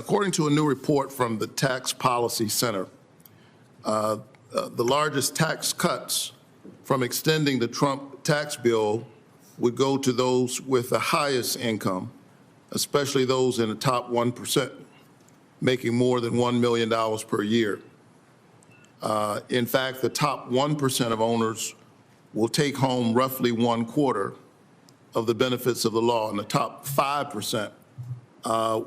According to a new report from the Tax Policy Center, the largest tax cuts from extending the Trump tax bill would go to those with the highest income, especially those in the top 1%, making more than $1 million per year. In fact, the top 1% of owners will take home roughly 1/4 of the benefits of the law, and the top 5%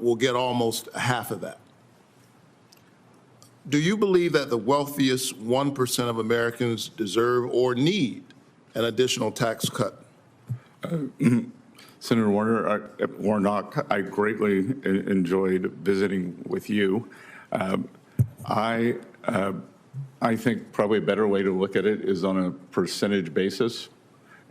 will get almost half of that. Do you believe that the wealthiest 1% of Americans deserve or need an additional tax cut? Senator Warnock, I greatly enjoyed visiting with you. I think probably a better way to look at it is on a percentage basis.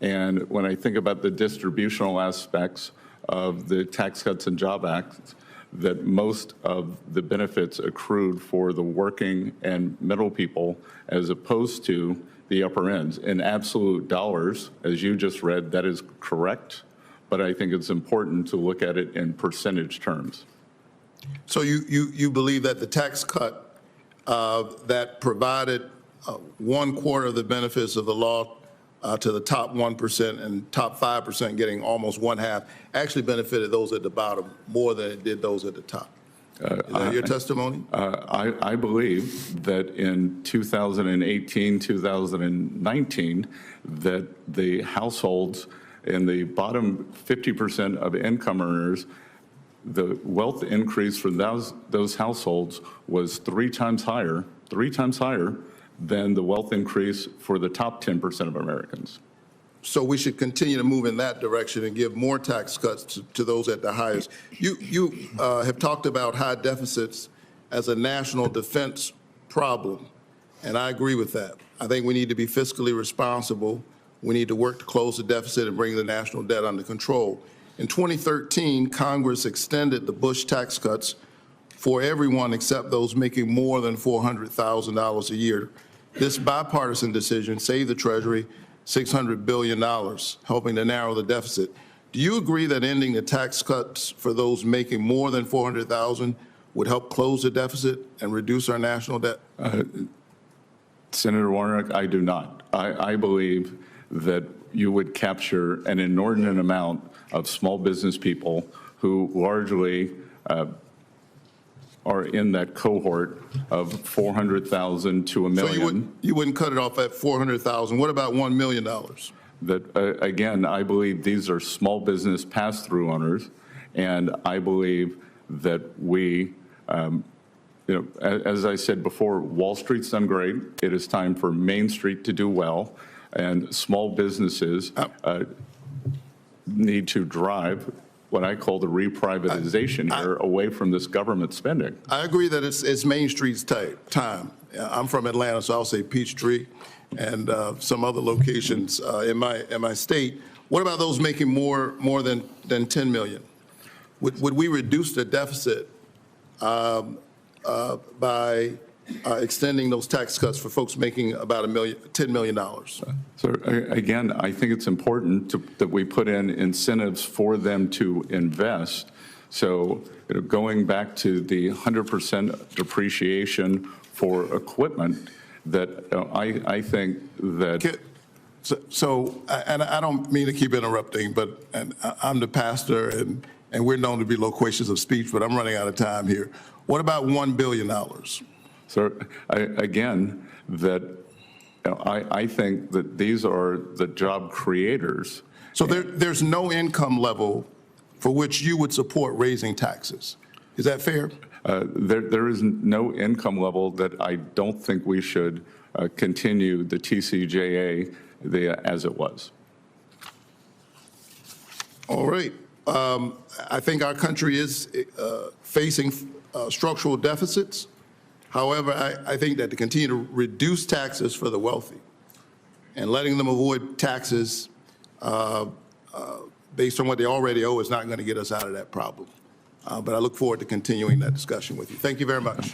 And when I think about the distributional aspects of the Tax Cuts and Jobs Act, that most of the benefits accrued for the working and middle people as opposed to the upper ends. In absolute dollars, as you just read, that is correct, but I think it's important to look at it in percentage terms. So you believe that the tax cut that provided 1/4 of the benefits of the law to the top 1% and top 5% getting almost 1/2 actually benefited those at the bottom more than it did those at the top. Is that your testimony? I believe that in 2018, 2019, that the households in the bottom 50% of income earners, the wealth increase for those households was three times higher than the wealth increase for the top 10% of Americans. So we should continue to move in that direction and give more tax cuts to those at the highest. You have talked about high deficits as a national defense problem, and I agree with that. I think we need to be fiscally responsible. We need to work to close the deficit and bring the national debt under control. In 2013, Congress extended the Bush tax cuts for everyone except those making more than $400,000 a year. This bipartisan decision saved the Treasury $600 billion, helping to narrow the deficit. Do you agree that ending the tax cuts for those making more than $400,000 would help close the deficit and reduce our national debt? Senator Warnock, I do not. I believe that you would capture an inordinate amount of small business people who largely are in that cohort of 400,000 to a million. So you wouldn't cut it off at 400,000. What about $1 million? That again, I believe these are small business pass-through owners, and I believe that we, as I said before, Wall Street's done great. It is time for Main Street to do well, and small businesses need to drive what I call the reprivatization here away from this government spending. I agree that it's Main Street's time. I'm from Atlanta, so I'll say Peachtree and some other locations in my state. What about those making more than 10 million? Would we reduce the deficit by extending those tax cuts for folks making about $10 million? So again, I think it's important that we put in incentives for them to invest. So going back to the 100% depreciation for equipment, that I think that. And I don't mean to keep interrupting, but I'm the pastor, and we're known to be loquacious of speech, but I'm running out of time here. What about $1 billion? So again, that I think that these are the job creators. So there's no income level for which you would support raising taxes. Is that fair? There is no income level that I don't think we should continue the TCJA as it was. All right. I think our country is facing structural deficits. However, I think that to continue to reduce taxes for the wealthy and letting them avoid taxes based on what they already owe is not going to get us out of that problem. But I look forward to continuing that discussion with you. Thank you very much.